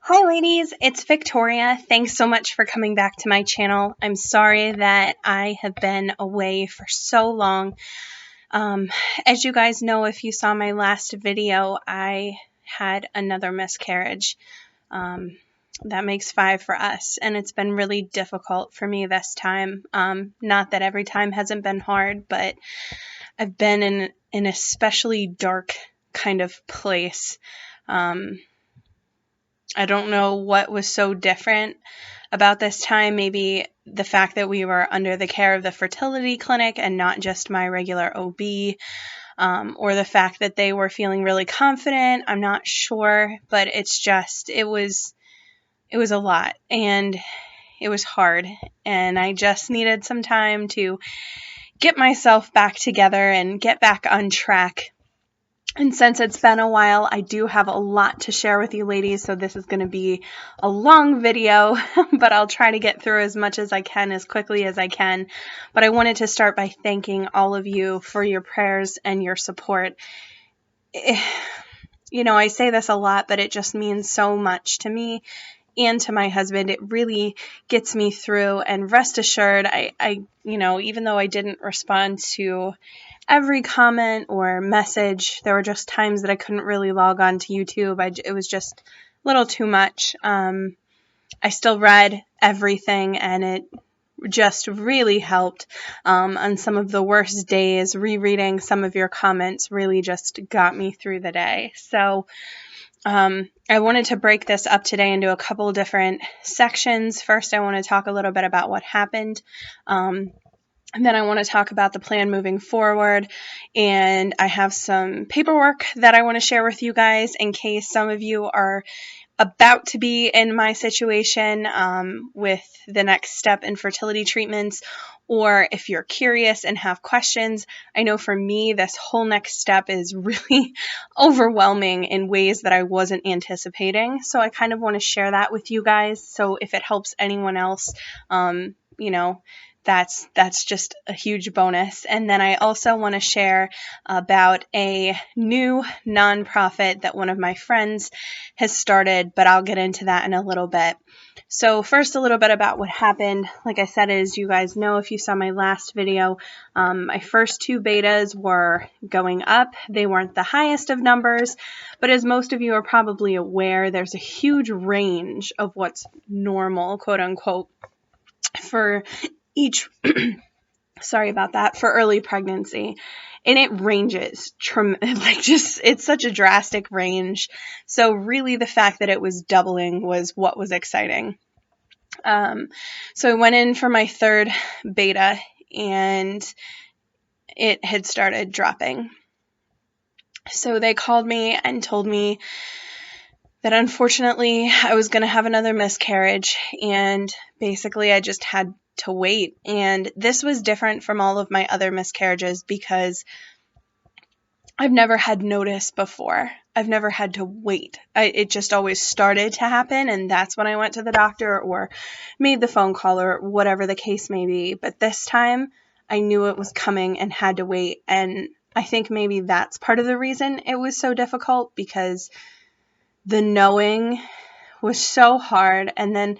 Hi ladies, it's Victoria. Thanks so much for coming back to my channel. I'm sorry that I have been away for so long. As you guys know, if you saw my last video, I had another miscarriage. That makes 5 for us, and it's been really difficult for me this time. Not that every time hasn't been hard, but I've been in an especially dark kind of place. I don't know what was so different about this time. Maybe the fact that we were under the care of the fertility clinic and not just my regular OB, or the fact that they were feeling really confident. I'm not sure, but it was a lot, and it was hard, and I just needed some time to get myself back together and get back on track. And since it's been a while, I do have a lot to share with you ladies, so this is going to be a long video, but I'll try to get through as much as I can, as quickly as I can. But I wanted to start by thanking all of you for your prayers and your support. You know, I say this a lot, but it just means so much to me and to my husband. It really gets me through, and rest assured, I even though I didn't respond to every comment or message, there were just times that I couldn't really log on to YouTube. It was just a little too much. I still read everything, and it just really helped. On some of the worst days, rereading some of your comments really just got me through the day. So I wanted to break this up today into a couple different sections. First, I want to talk a little bit about what happened. And then I want to talk about the plan moving forward, and I have some paperwork that I want to share with you guys in case some of you are about to be in my situation with the next step in fertility treatments, or if you're curious and have questions. I know for me, this whole next step is really overwhelming in ways that I wasn't anticipating. So I kind of want to share that with you guys. So if it helps anyone else, that's just a huge bonus. And then I also want to share about a new nonprofit that one of my friends has started, but I'll get into that in a little bit. So first, a little bit about what happened. Like I said, as you guys know, if you saw my last video, my first 2 betas were going up. They weren't the highest of numbers, but as most of you are probably aware, there's a huge range of what's normal, quote unquote, for each sorry about that, for early pregnancy. And it ranges it's such a drastic range. So really the fact that it was doubling was what was exciting. So I went in for my 3rd beta, and it had started dropping. So they called me and told me that unfortunately I was going to have another miscarriage, and basically I just had to wait. And this was different from all of my other miscarriages because I've never had notice before. I've never had to wait. It just always started to happen, and that's when I went to the doctor or made the phone call or whatever the case may be. But this time I knew it was coming and had to wait. And I think maybe that's part of the reason it was so difficult, because the knowing was so hard, and then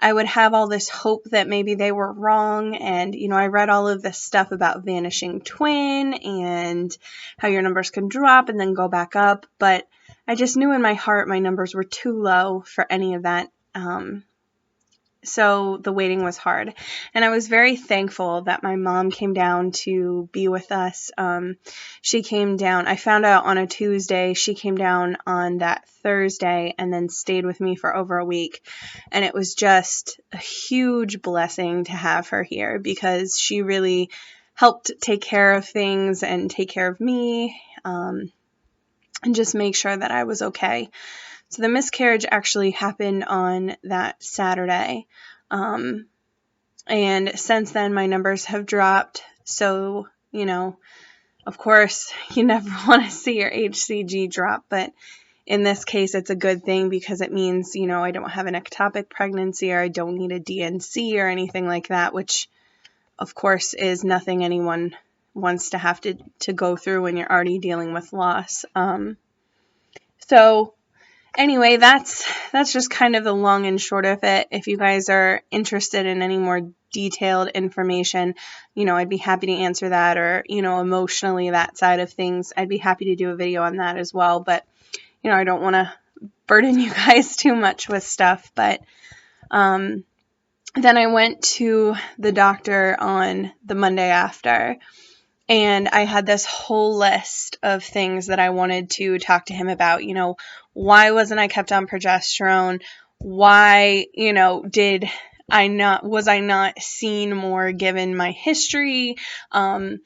I would have all this hope that maybe they were wrong. And, I read all of this stuff about vanishing twin and how your numbers can drop and then go back up. But I just knew in my heart my numbers were too low for any of that. So the waiting was hard. And I was very thankful that my mom came down to be with us. She came down, I found out on a Tuesday, she came down on that Thursday and then stayed with me for over a week. And it was just a huge blessing to have her here, because she really helped take care of things and take care of me, and just make sure that I was okay. So the miscarriage actually happened on that Saturday. And since then, my numbers have dropped. So, of course, you never want to see your HCG drop. But in this case, it's a good thing, because it means, I don't have an ectopic pregnancy, or I don't need a DNC or anything like that, which, of course, is nothing anyone wants to have to go through when you're already dealing with loss. So anyway, that's just kind of the long and short of it. If you guys are interested in any more detailed information, I'd be happy to answer that, or, emotionally that side of things, I'd be happy to do a video on that as well. But, I don't want to burden you guys too much with stuff. But then I went to the doctor on the Monday after, and I had this whole list of things that I wanted to talk to him about. Why wasn't I kept on progesterone? Why, was I not seen more given my history? Why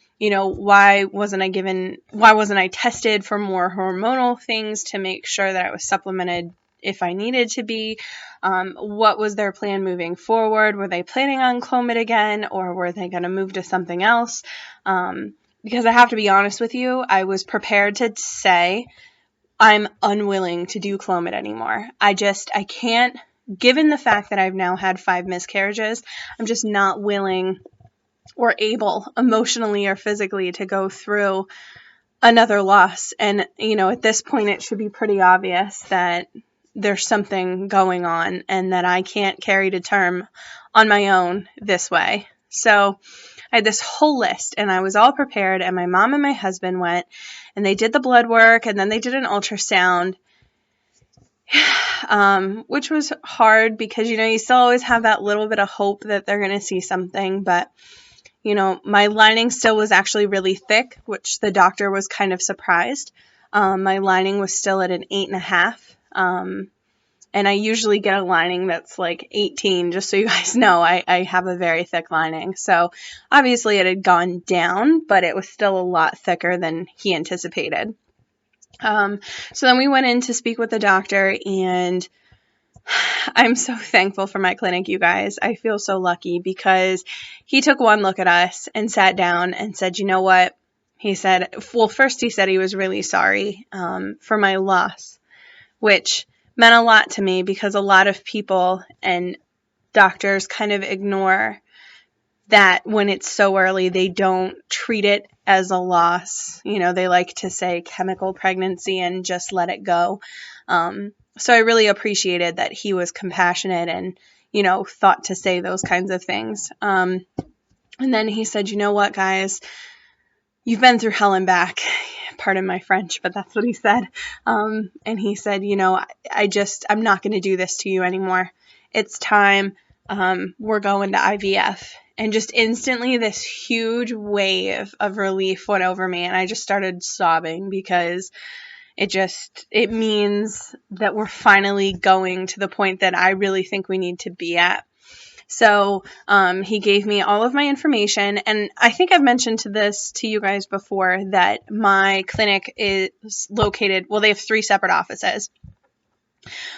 wasn't I tested for more hormonal things to make sure that I was supplemented if I needed to be? What was their plan moving forward? Were they planning on Clomid again, or were they going to move to something else? Because I have to be honest with you, I was prepared to say I'm unwilling to do Clomid anymore. I can't, given the fact that I've now had 5 miscarriages, I'm just not willing or able emotionally or physically to go through another loss. And, at this point, it should be pretty obvious that there's something going on and that I can't carry to term on my own this way. So I had this whole list, and I was all prepared, and my mom and my husband went, and they did the blood work, and then they did an ultrasound, which was hard because, you still always have that little bit of hope that they're going to see something. But, my lining still was actually really thick, which the doctor was kind of surprised. My lining was still at an 8.5. And I usually get a lining that's like 18, just so you guys know. I have a very thick lining. So obviously it had gone down, but it was still a lot thicker than he anticipated. So then we went in to speak with the doctor, and I'm so thankful for my clinic, you guys. I feel so lucky because he took one look at us and sat down and said, you know what? He said, well, first he said he was really sorry for my loss, which meant a lot to me because a lot of people and doctors kind of ignore that when it's so early. They don't treat it as a loss. They like to say chemical pregnancy and just let it go. So I really appreciated that he was compassionate and, thought to say those kinds of things. And then he said, you know what, guys, you've been through hell and back. Pardon my French, but that's what he said. And he said, I'm not going to do this to you anymore. It's time. We're going to IVF. And just instantly this huge wave of relief went over me, and I just started sobbing because it means that we're finally going to the point that I really think we need to be at. So he gave me all of my information, and I think I've mentioned to you guys before that my clinic is located, well, they have 3 separate offices.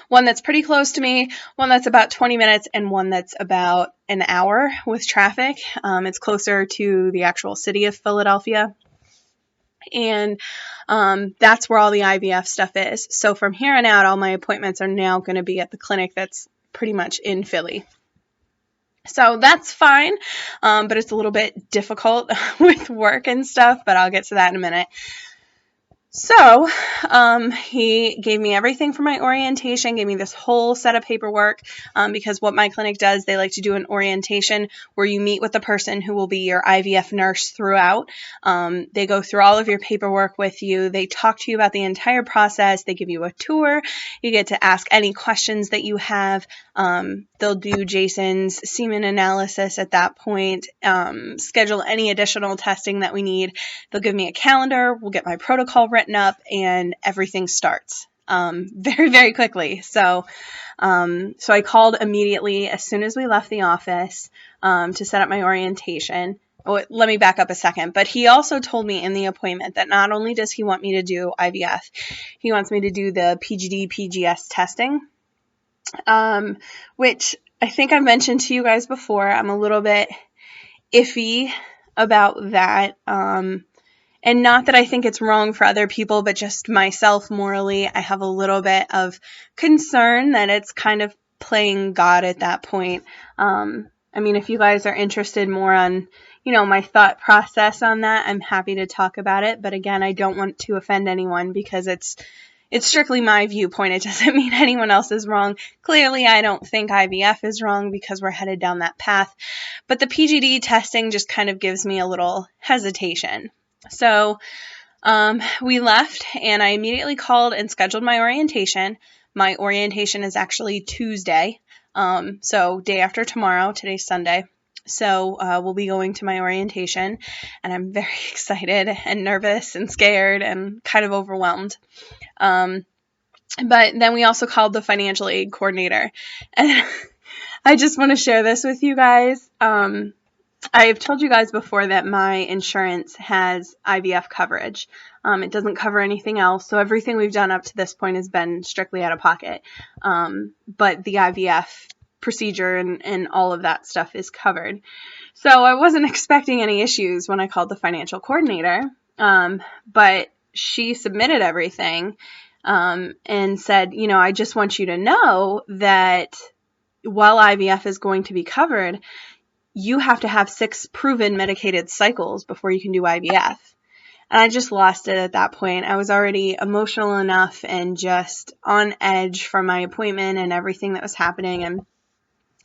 One that's pretty close to me, one that's about 20 minutes, and one that's about an hour with traffic. It's closer to the actual city of Philadelphia. And that's where all the IVF stuff is. So from here on out, all my appointments are now going to be at the clinic that's pretty much in Philly. So that's fine, but it's a little bit difficult with work and stuff, but I'll get to that in a minute. So he gave me everything for my orientation, gave me this whole set of paperwork, because what my clinic does, they like to do an orientation where you meet with the person who will be your IVF nurse throughout. They go through all of your paperwork with you. They talk to you about the entire process. They give you a tour. You get to ask any questions that you have. They'll do Jason's semen analysis at that point, schedule any additional testing that we need. They'll give me a calendar. We'll get my protocol written up, and everything starts very, very quickly. So I called immediately as soon as we left the office to set up my orientation. Oh, let me back up a second. But he also told me in the appointment that not only does he want me to do IVF, he wants me to do the PGD, PGS testing, which I think I've mentioned to you guys before. I'm a little bit iffy about that. And not that I think it's wrong for other people, but just myself morally, I have a little bit of concern that it's kind of playing God at that point. I mean, if you guys are interested more on, my thought process on that, I'm happy to talk about it. But again, I don't want to offend anyone because it's, it's strictly my viewpoint. It doesn't mean anyone else is wrong. Clearly, I don't think IVF is wrong because we're headed down that path. But the PGD testing just kind of gives me a little hesitation. So we left, and I immediately called and scheduled my orientation. My orientation is actually Tuesday, so day after tomorrow. Today's Sunday. So we'll be going to my orientation, and I'm very excited and nervous and scared and kind of overwhelmed. But then we also called the financial aid coordinator, and I just want to share this with you guys. I've told you guys before that my insurance has IVF coverage. It doesn't cover anything else, so everything we've done up to this point has been strictly out of pocket. But the IVF procedure and all of that stuff is covered. So I wasn't expecting any issues when I called the financial coordinator, but she submitted everything and said, I just want you to know that while IVF is going to be covered, you have to have 6 proven medicated cycles before you can do IVF. And I just lost it at that point. I was already emotional enough and just on edge from my appointment and everything that was happening, and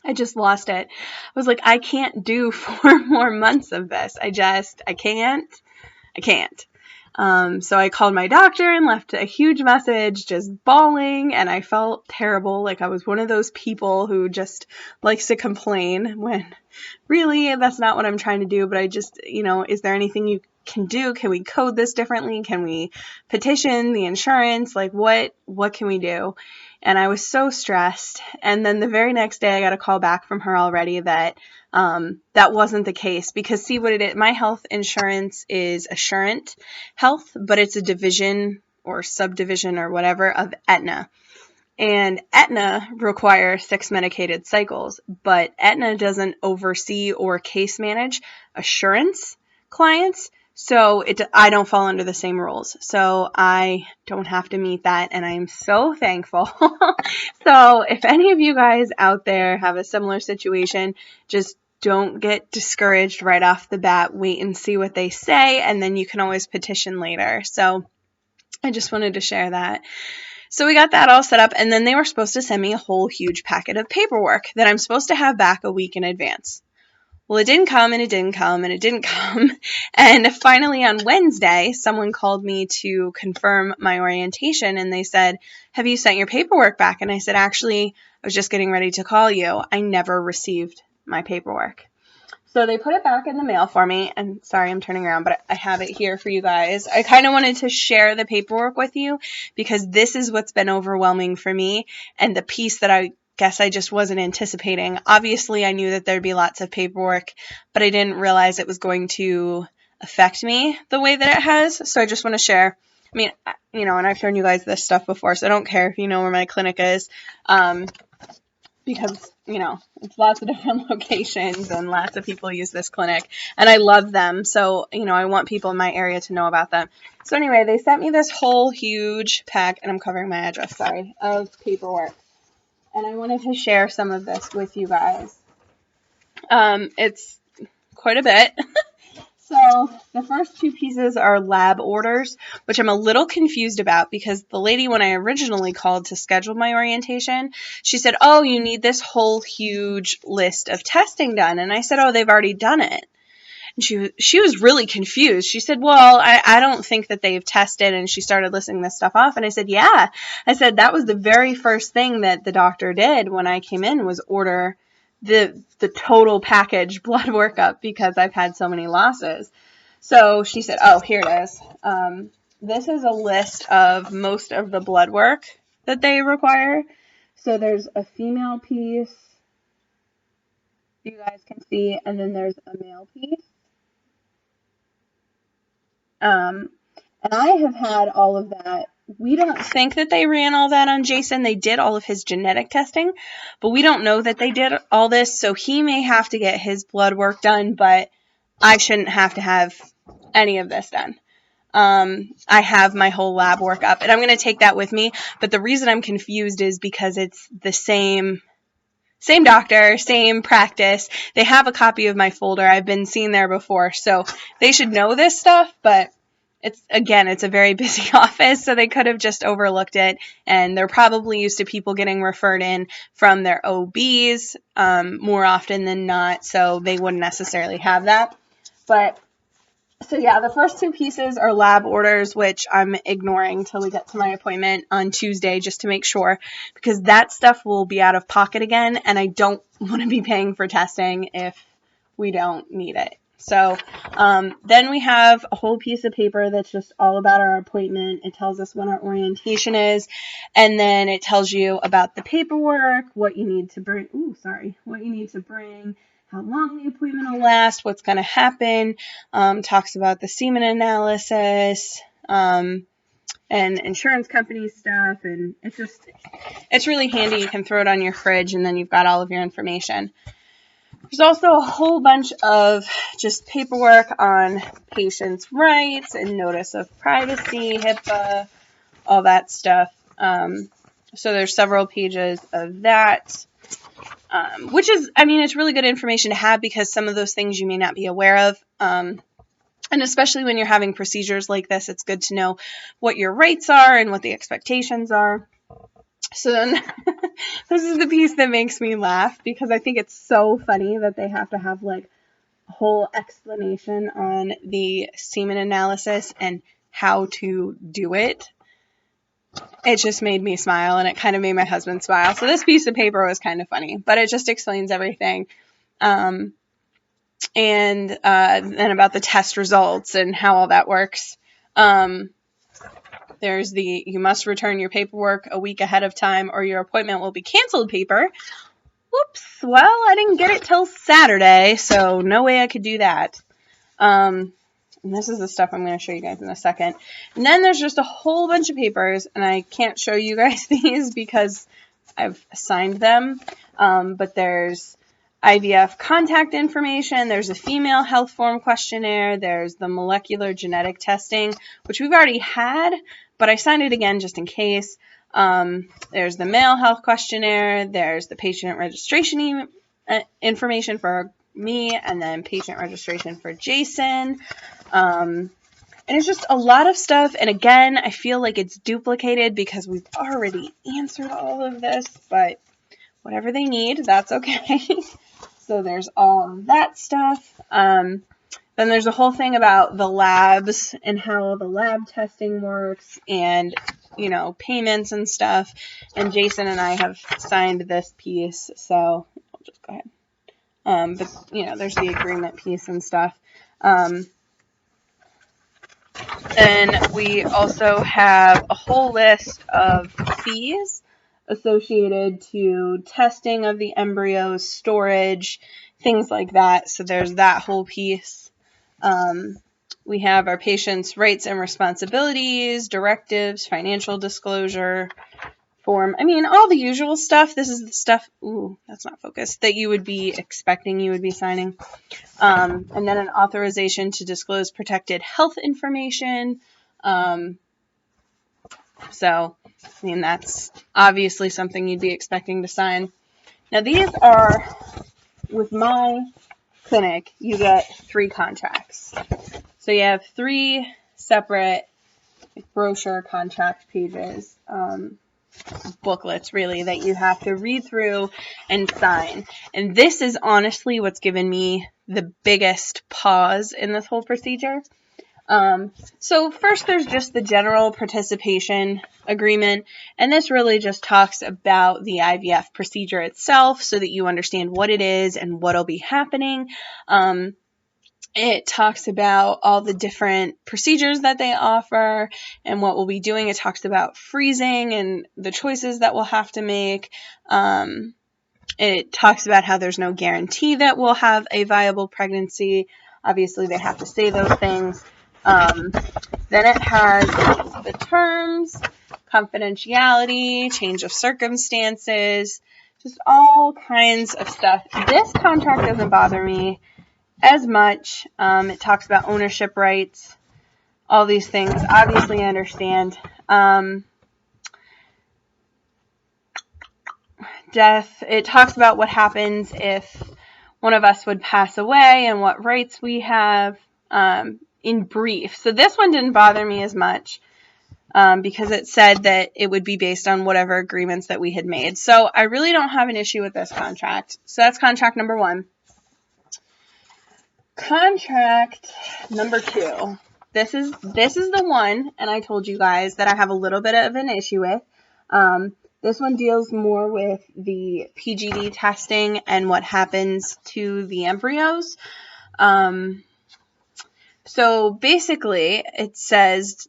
I just lost it. I was like, I can't do 4 more months of this. I can't. So I called my doctor and left a huge message, just bawling, and I felt terrible. Like I was one of those people who just likes to complain when really that's not what I'm trying to do. But I just, is there anything you can do? Can we code this differently? Can we petition the insurance? Like what can we do? And I was so stressed. And then the very next day I got a call back from her already that that wasn't the case, because see what it is. My health insurance is Assurant Health, but it's a division or subdivision or whatever of Aetna. And Aetna requires 6 medicated cycles, but Aetna doesn't oversee or case manage Assurance clients. So I don't fall under the same rules. So I don't have to meet that, and I am so thankful. So if any of you guys out there have a similar situation, just don't get discouraged right off the bat. Wait and see what they say, and then you can always petition later. So I just wanted to share that. So we got that all set up, and then they were supposed to send me a whole huge packet of paperwork that I'm supposed to have back a week in advance. Well, it didn't come, and it didn't come, and it didn't come. And finally on Wednesday, someone called me to confirm my orientation, and they said, have you sent your paperwork back? And I said, actually, I was just getting ready to call you. I never received my paperwork. So they put it back in the mail for me, and sorry, I'm turning around, but I have it here for you guys. I kind of wanted to share the paperwork with you because this is what's been overwhelming for me, and the piece that I guess I just wasn't anticipating. Obviously, I knew that there'd be lots of paperwork, but I didn't realize it was going to affect me the way that it has. So I just want to share. I mean, and I've shown you guys this stuff before, so I don't care if you know where my clinic is, because, it's lots of different locations and lots of people use this clinic, and I love them. So, I want people in my area to know about them. So anyway, they sent me this whole huge pack, and I'm covering my address, sorry, of paperwork. And I wanted to share some of this with you guys. It's quite a bit. So the first 2 pieces are lab orders, which I'm a little confused about because the lady, when I originally called to schedule my orientation, she said, oh, you need this whole huge list of testing done. And I said, oh, they've already done it. And she was really confused. She said, well, I don't think that they've tested. And she started listing this stuff off. And I said, yeah. I said, that was the very first thing that the doctor did when I came in was order the total package blood workup because I've had so many losses. So she said, oh, here it is. This is a list of most of the blood work that they require. So there's a female piece, you guys can see, and then there's a male piece. And I have had all of that. We don't think that they ran all that on Jason. They did all of his genetic testing, but we don't know that they did all this. So he may have to get his blood work done, but I shouldn't have to have any of this done. I have my whole lab work up, and I'm going to take that with me. But the reason I'm confused is because it's the same doctor, same practice. They have a copy of my folder. I've been seen there before, so they should know this stuff, but it's a very busy office, so they could have just overlooked it, and they're probably used to people getting referred in from their OBs more often than not, so they wouldn't necessarily have that. But so yeah, the first two pieces are lab orders, which I'm ignoring till we get to my appointment on Tuesday just to make sure, because that stuff will be out of pocket again, and I don't want to be paying for testing if we don't need it. So then we have a whole piece of paper that's just all about our appointment. It tells us when our orientation is, and then it tells you about the paperwork, what you need to bring. What you need to bring, how long the appointment will last, what's going to happen. Talks about the semen analysis, and insurance company stuff, and it's really handy. You can throw it on your fridge, and then you've got all of your information. There's also a whole bunch of just paperwork on patients' rights and notice of privacy, HIPAA, all that stuff. So there's several pages of that, which is, it's really good information to have because some of those things you may not be aware of. And especially when you're having procedures like this, it's good to know what your rights are and what the expectations are. So then this is the piece that makes me laugh because I think it's so funny that they have to have like a whole explanation on the semen analysis and how to do it. It just made me smile, and it kind of made my husband smile. So this piece of paper was kind of funny, but it just explains everything. And about the test results and how all that works. There's you must return your paperwork a week ahead of time or your appointment will be canceled paper. Whoops. Well, I didn't get it till Saturday, so no way I could do that. And this is the stuff I'm going to show you guys in a second. And then there's just a whole bunch of papers, and I can't show you guys these because I've signed them. But there's IVF contact information, there's a female health form questionnaire, there's the molecular genetic testing, which we've already had, but I signed it again just in case. There's the male health questionnaire, there's the patient registration information for me, and then patient registration for Jason. And it's just a lot of stuff, and again, I feel like it's duplicated because we've already answered all of this, but whatever they need, that's okay. So there's all of that stuff. Then there's a whole thing about the labs and how the lab testing works and, payments and stuff. And Jason and I have signed this piece, so I'll just go ahead. But, there's the agreement piece and stuff. Then we also have a whole list of fees associated to testing of the embryos, storage, things like that. So there's that whole piece. We have our patient's rights and responsibilities, directives, financial disclosure form. All the usual stuff. This is the stuff, that's not focused, that you would be expecting you would be signing. And then an authorization to disclose protected health information. So, that's obviously something you'd be expecting to sign. Now, these are, with my clinic, you get 3 contracts. So you have 3 separate brochure contract pages, booklets, really, that you have to read through and sign. And this is honestly what's given me the biggest pause in this whole procedure. So first there's just the general participation agreement, and this really just talks about the IVF procedure itself so that you understand what it is and what'll be happening. It talks about all the different procedures that they offer and what we'll be doing. It talks about freezing and the choices that we'll have to make. It talks about how there's no guarantee that we'll have a viable pregnancy. Obviously, they have to say those things. Then it has the terms, confidentiality, change of circumstances, just all kinds of stuff. This contract doesn't bother me as much. It talks about ownership rights, all these things. Obviously, I understand. Death. It talks about what happens if one of us would pass away and what rights we have. in brief. So this one didn't bother me as much because it said that it would be based on whatever agreements that we had made. So I really don't have an issue with this contract. So that's contract number 1. Contract number 2. This is the one, and I told you guys that I have a little bit of an issue with. This one deals more with the PGD testing and what happens to the embryos. So basically, it says,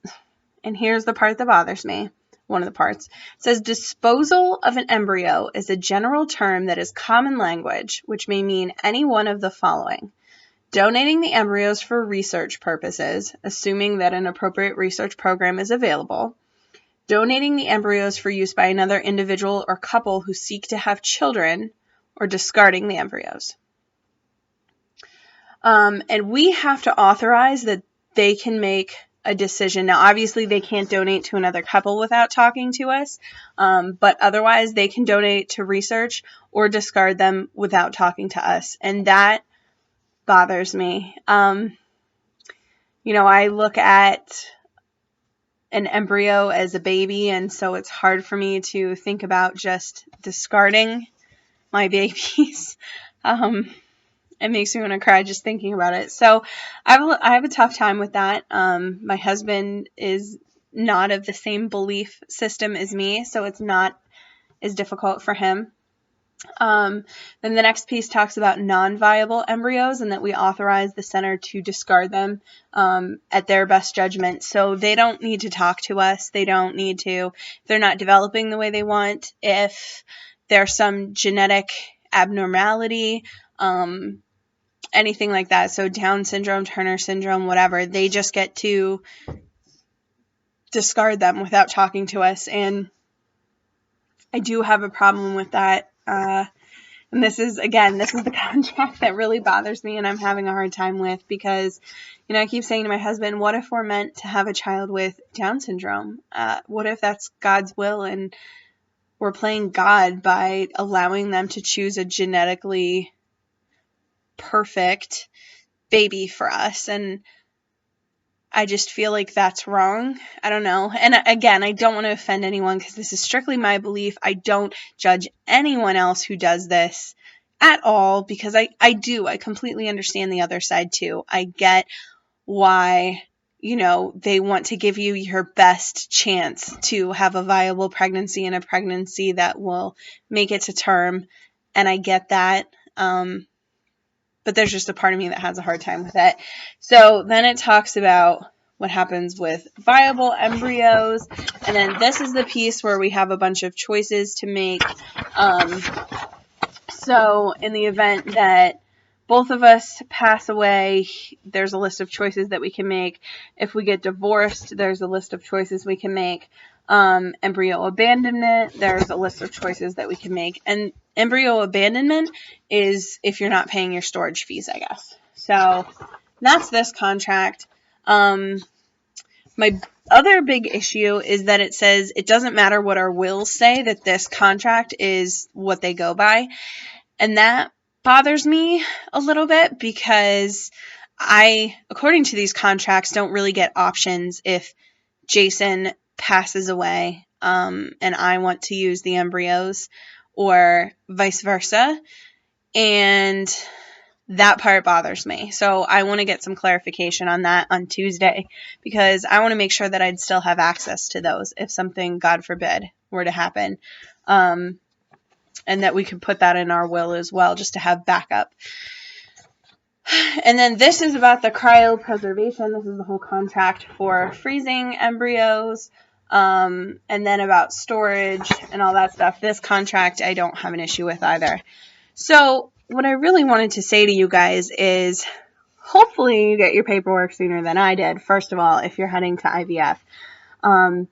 and here's the part that bothers me, one of the parts. It says, disposal of an embryo is a general term that is common language, which may mean any one of the following. Donating the embryos for research purposes, assuming that an appropriate research program is available. Donating the embryos for use by another individual or couple who seek to have children, or discarding the embryos. And we have to authorize that they can make a decision. Now, obviously, they can't donate to another couple without talking to us, but otherwise, they can donate to research or discard them without talking to us, and that bothers me. I look at an embryo as a baby, and so it's hard for me to think about just discarding my babies. It makes me want to cry just thinking about it. So I have a tough time with that. My husband is not of the same belief system as me, so it's not as difficult for him. Then the next piece talks about non-viable embryos and that we authorize the center to discard them at their best judgment. So they don't need to talk to us. They don't need to. If they're not developing the way they want, if there's some genetic abnormality, anything like that. So Down syndrome, Turner syndrome, whatever. They just get to discard them without talking to us. And I do have a problem with that. And this is the contract that really bothers me and I'm having a hard time with because, I keep saying to my husband, what if we're meant to have a child with Down syndrome? What if that's God's will and we're playing God by allowing them to choose a genetically perfect baby for us? And I just feel like that's wrong. I don't know. And again, I don't want to offend anyone because this is strictly my belief. I don't judge anyone else who does this at all because I completely understand the other side too. I get why, they want to give you your best chance to have a viable pregnancy and a pregnancy that will make it to term. And I get that. But there's just a part of me that has a hard time with it. So then it talks about what happens with viable embryos. And then this is the piece where we have a bunch of choices to make. So in the event that both of us pass away, there's a list of choices that we can make. If we get divorced, there's a list of choices we can make. Embryo abandonment, there's a list of choices that we can make. And embryo abandonment is if you're not paying your storage fees, I guess. So that's this contract. My other big issue is that it says it doesn't matter what our wills say, that this contract is what they go by. And that bothers me a little bit because I, according to these contracts, don't really get options if Jason passes away and I want to use the embryos or vice versa. And that part bothers me. So I want to get some clarification on that on Tuesday because I want to make sure that I'd still have access to those if something, God forbid, were to happen. And that we could put that in our will as well just to have backup. And then this is about the cryopreservation. This is the whole contract for freezing embryos. And then about storage and all that stuff. This contract I don't have an issue with either. So what I really wanted to say to you guys is hopefully you get your paperwork sooner than I did, first of all, if you're heading to IVF. And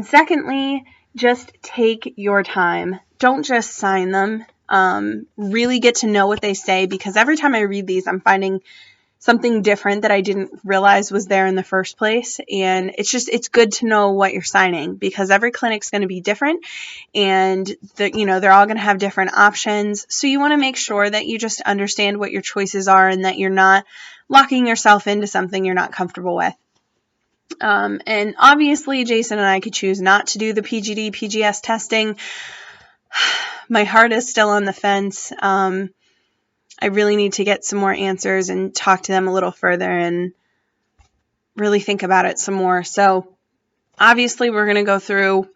secondly, just take your time. Don't just sign them. Really get to know what they say because every time I read these, I'm finding something different that I didn't realize was there in the first place. And it's good to know what you're signing, because every clinic's going to be different, and they're all going to have different options. So you want to make sure that you just understand what your choices are and that you're not locking yourself into something you're not comfortable with. And obviously Jason and I could choose not to do the PGD, PGS testing. My heart is still on the fence. I really need to get some more answers and talk to them a little further and really think about it some more. So obviously we're going to go through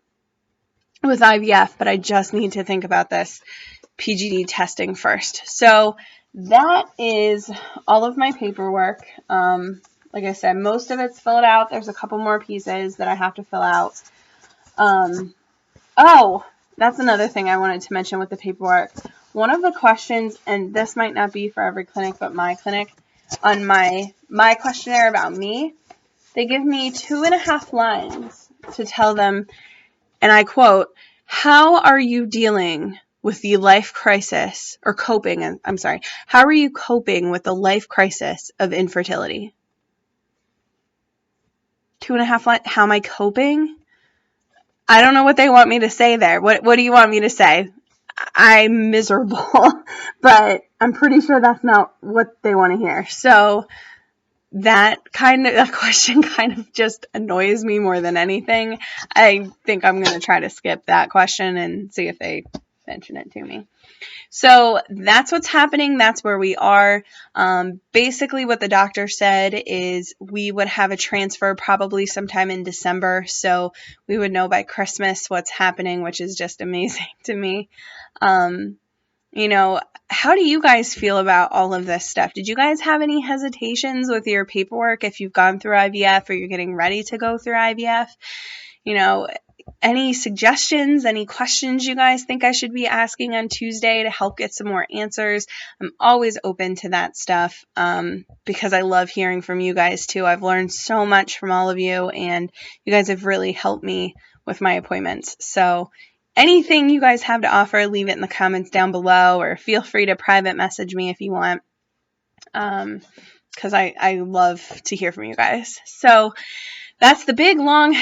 with IVF, but I just need to think about this PGD testing first. So that is all of my paperwork. Like I said, most of it's filled out. There's a couple more pieces that I have to fill out. Oh, that's another thing I wanted to mention with the paperwork. One of the questions, and this might not be for every clinic, but my clinic, on my questionnaire about me, they give me 2.5 lines to tell them, and I quote, "How are you dealing with the life crisis, or coping, I'm sorry, how are you coping with the life crisis of infertility?" 2.5 lines, how am I coping? I don't know what they want me to say there. What do you want me to say? I'm miserable, but I'm pretty sure that's not what they want to hear. So that question kind of just annoys me more than anything. I think I'm going to try to skip that question and see if they mention it to me. So that's what's happening. That's where we are. Basically what the doctor said is we would have a transfer probably sometime in December. So we would know by Christmas what's happening, which is just amazing to me. How do you guys feel about all of this stuff? Did you guys have any hesitations with your paperwork if you've gone through IVF or you're getting ready to go through IVF? Any suggestions, any questions you guys think I should be asking on Tuesday to help get some more answers? I'm always open to that stuff because I love hearing from you guys too. I've learned so much from all of you, and you guys have really helped me with my appointments. So anything you guys have to offer, leave it in the comments down below, or feel free to private message me if you want, because I love to hear from you guys. So that's the big, long,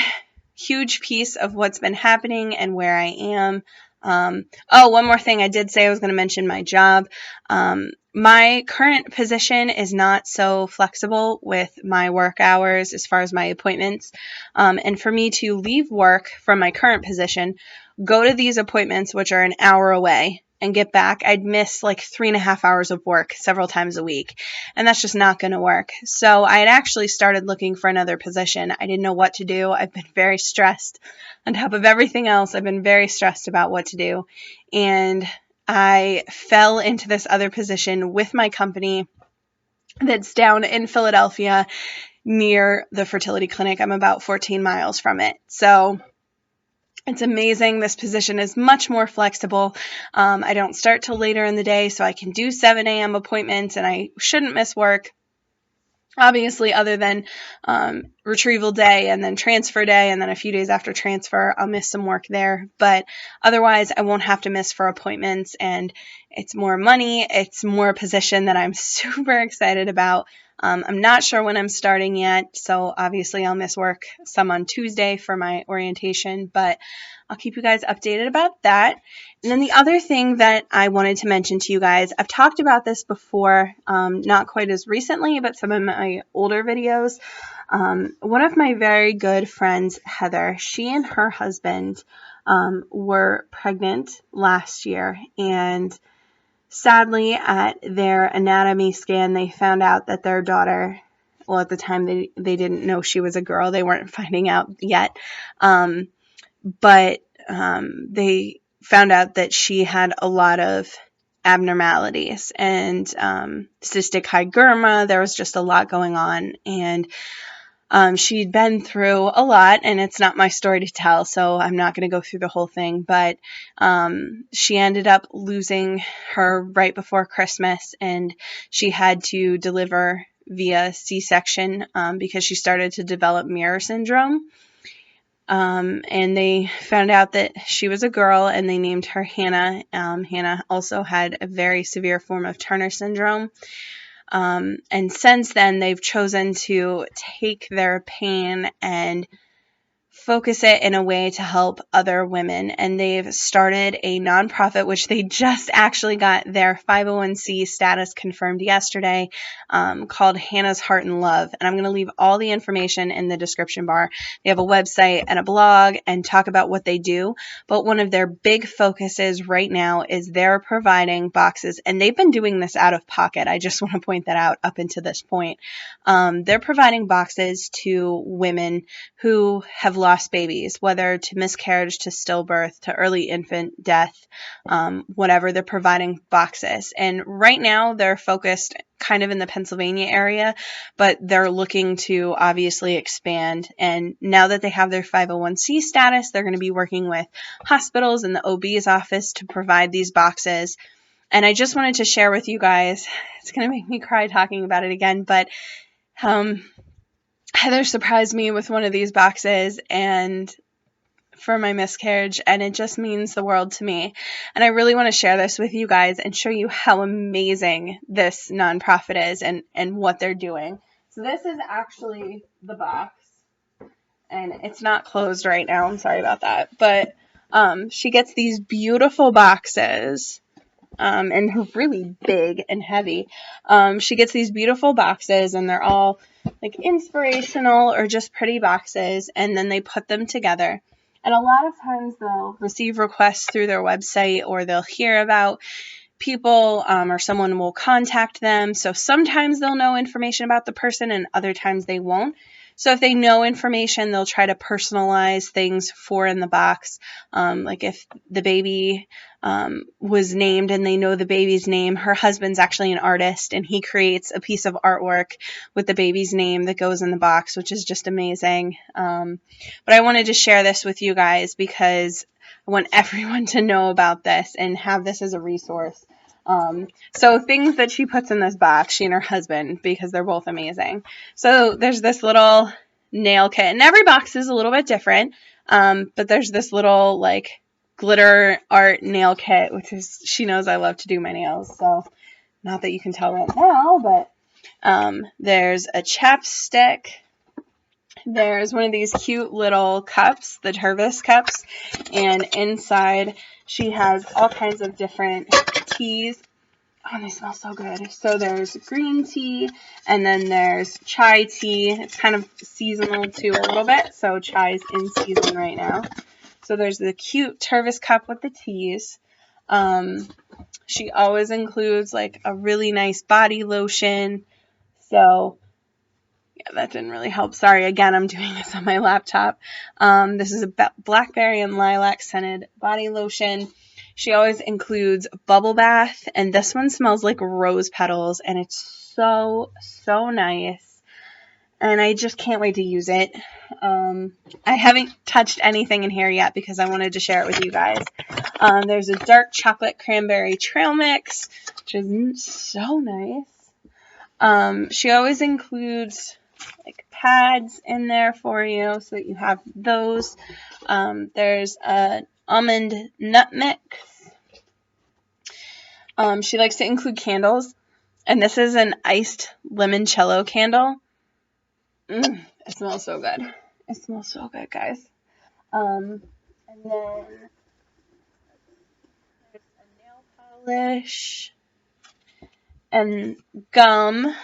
huge piece of what's been happening and where I am. One more thing. I did say I was going to mention my job. My current position is not so flexible with my work hours as far as my appointments. And for me to leave work from my current position, go to these appointments, which are an hour away, and get back, I'd miss like 3.5 hours of work several times a week. And that's just not going to work. So I had actually started looking for another position. I didn't know what to do. I've been very stressed. On top of everything else, I've been very stressed about what to do. And I fell into this other position with my company that's down in Philadelphia near the fertility clinic. I'm about 14 miles from it. So it's amazing. This position is much more flexible. I don't start till later in the day, so I can do 7 a.m. appointments, and I shouldn't miss work. Obviously, other than retrieval day and then transfer day, and then a few days after transfer, I'll miss some work there. But otherwise, I won't have to miss for appointments, and it's more money. It's more position that I'm super excited about. I'm not sure when I'm starting yet, so obviously I'll miss work some on Tuesday for my orientation, but I'll keep you guys updated about that. And then the other thing that I wanted to mention to you guys, I've talked about this before, not quite as recently, but some of my older videos. One of my very good friends, Heather, she and her husband were pregnant last year, and sadly, at their anatomy scan, they found out that their daughter, well, at the time they didn't know she was a girl. They weren't finding out yet. But they found out that she had a lot of abnormalities and cystic hygroma. There was just a lot going on. And she'd been through a lot, and it's not my story to tell, so I'm not going to go through the whole thing, but she ended up losing her right before Christmas, and she had to deliver via C-section because she started to develop mirror syndrome. And they found out that she was a girl, and they named her Hannah. Hannah also had a very severe form of Turner syndrome. And since then, they've chosen to take their pain and focus it in a way to help other women. And they've started a nonprofit, which they just actually got their 501c status confirmed yesterday, called Hannah's Heart and Love. And I'm going to leave all the information in the description bar. They have a website and a blog and talk about what they do. But one of their big focuses right now is they're providing boxes. And they've been doing this out of pocket. I just want to point that out up until this point. They're providing boxes to women who have lost babies, whether to miscarriage, to stillbirth, to early infant death, whatever. They're providing boxes. And right now they're focused kind of in the Pennsylvania area, but they're looking to obviously expand. And now that they have their 501c status, they're going to be working with hospitals and the OB's office to provide these boxes. And I just wanted to share with you guys, it's going to make me cry talking about it again, but Heather surprised me with one of these boxes and for my miscarriage, and it just means the world to me. And I really want to share this with you guys and show you how amazing this nonprofit is and what they're doing. So this is actually the box, and it's not closed right now. I'm sorry about that. But she gets these beautiful boxes. And they're really big and heavy. She gets these beautiful boxes, and they're all like inspirational or just pretty boxes, and then they put them together. And a lot of times they'll receive requests through their website, or they'll hear about people, or someone will contact them. So sometimes they'll know information about the person, and other times they won't. So if they know information, they'll try to personalize things for in the box. Like if the baby was named and they know the baby's name, her husband's actually an artist, and he creates a piece of artwork with the baby's name that goes in the box, which is just amazing. But I wanted to share this with you guys because I want everyone to know about this and have this as a resource. So things that she puts in this box, she and her husband, because they're both amazing. So there's this little nail kit, and every box is a little bit different. But there's this little like glitter art nail kit, which is, she knows I love to do my nails. So not that you can tell right now, but there's a chapstick. There's one of these cute little cups, the Tervis cups, and inside she has all kinds of different teas. Oh, they smell so good. So there's green tea, and then there's chai tea. It's kind of seasonal too a little bit, so chai's in season right now. So there's the cute Tervis cup with the teas. She always includes like a really nice body lotion. So yeah, that didn't really help. Sorry, again, I'm doing this on my laptop. This is a blackberry and lilac scented body lotion. She always includes bubble bath, and this one smells like rose petals, and it's so, so nice. And I just can't wait to use it. I haven't touched anything in here yet because I wanted to share it with you guys. There's a dark chocolate cranberry trail mix, which is so nice. She always includes like pads in there for you so that you have those. There's an almond nut mix. She likes to include candles, and this is an iced limoncello candle. It smells so good. It smells so good, guys. And then there's a nail polish and gum.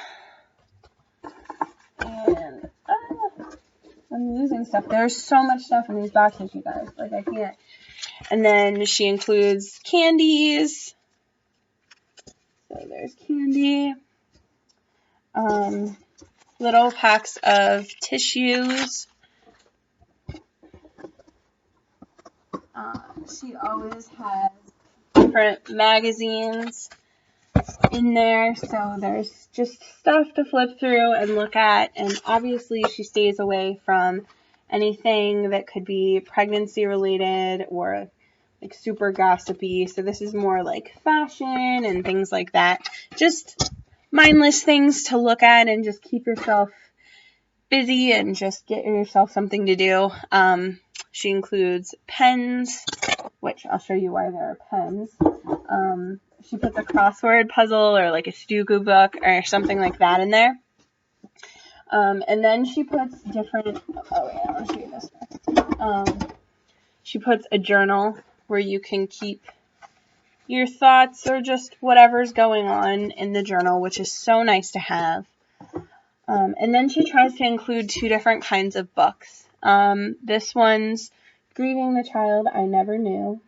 And I'm losing stuff. There's so much stuff in these boxes, you guys. Like, I can't. And then she includes candies. So there's candy. Little packs of tissues. She always has different magazines in there, so there's just stuff to flip through and look at, and obviously she stays away from anything that could be pregnancy related or like super gossipy. So this is more like fashion and things like that. Just mindless things to look at and just keep yourself busy and just get yourself something to do. She includes pens, which I'll show you why there are pens. she puts a crossword puzzle or like a Sudoku book or something like that in there. And then she puts different, oh yeah, I'll show you this next. She puts a journal where you can keep your thoughts or just whatever's going on in the journal, which is so nice to have. And then she tries to include 2 different kinds of books. This one's Grieving the Child I Never Knew,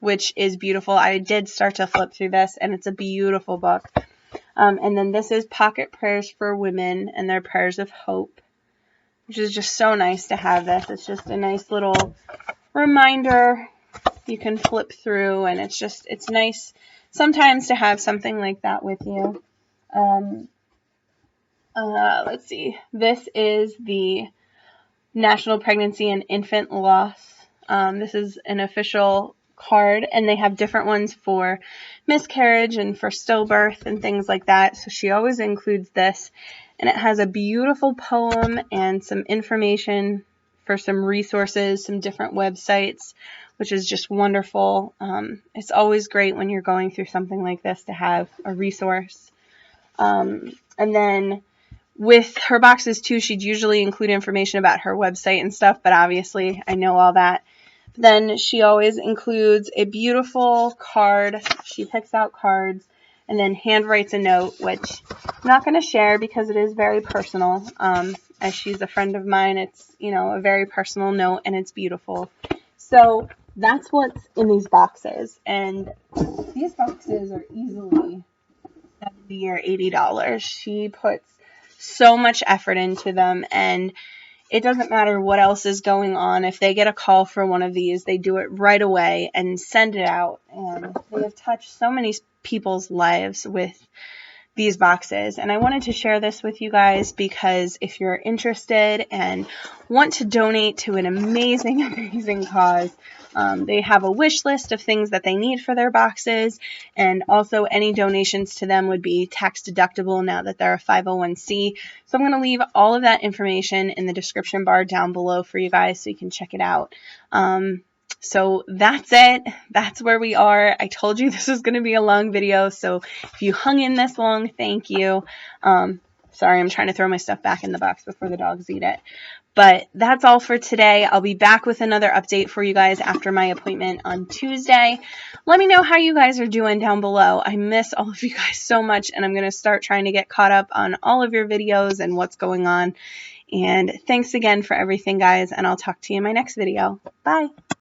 which is beautiful. I did start to flip through this, and it's a beautiful book. And then this is Pocket Prayers for Women and Their Prayers of Hope, which is just so nice to have this. It's just a nice little reminder you can flip through, and it's nice sometimes to have something like that with you. Let's see. This is the National Pregnancy and Infant Loss. This is an official card, and they have different ones for miscarriage and for stillbirth and things like that. So she always includes this, and it has a beautiful poem and some information for some resources, some different websites, which is just wonderful. It's always great when you're going through something like this to have a resource. And then with her boxes too, she'd usually include information about her website and stuff, but obviously I know all that. Then she always includes a beautiful card. She picks out cards and then handwrites a note, which I'm not going to share because it is very personal. As she's a friend of mine, it's, a very personal note, and it's beautiful. So that's what's in these boxes. And these boxes are easily $70 or $80. She puts so much effort into them, and it doesn't matter what else is going on. If they get a call for one of these, they do it right away and send it out. And they have touched so many people's lives with these boxes. And I wanted to share this with you guys because if you're interested and want to donate to an amazing, amazing cause, they have a wish list of things that they need for their boxes, and also any donations to them would be tax deductible now that they're a 501c. So I'm going to leave all of that information in the description bar down below for you guys so you can check it out. So that's it. That's where we are. I told you this was going to be a long video, so if you hung in this long, thank you. Sorry, I'm trying to throw my stuff back in the box before the dogs eat it. But that's all for today. I'll be back with another update for you guys after my appointment on Tuesday. Let me know how you guys are doing down below. I miss all of you guys so much, and I'm going to start trying to get caught up on all of your videos and what's going on. And thanks again for everything, guys, and I'll talk to you in my next video. Bye.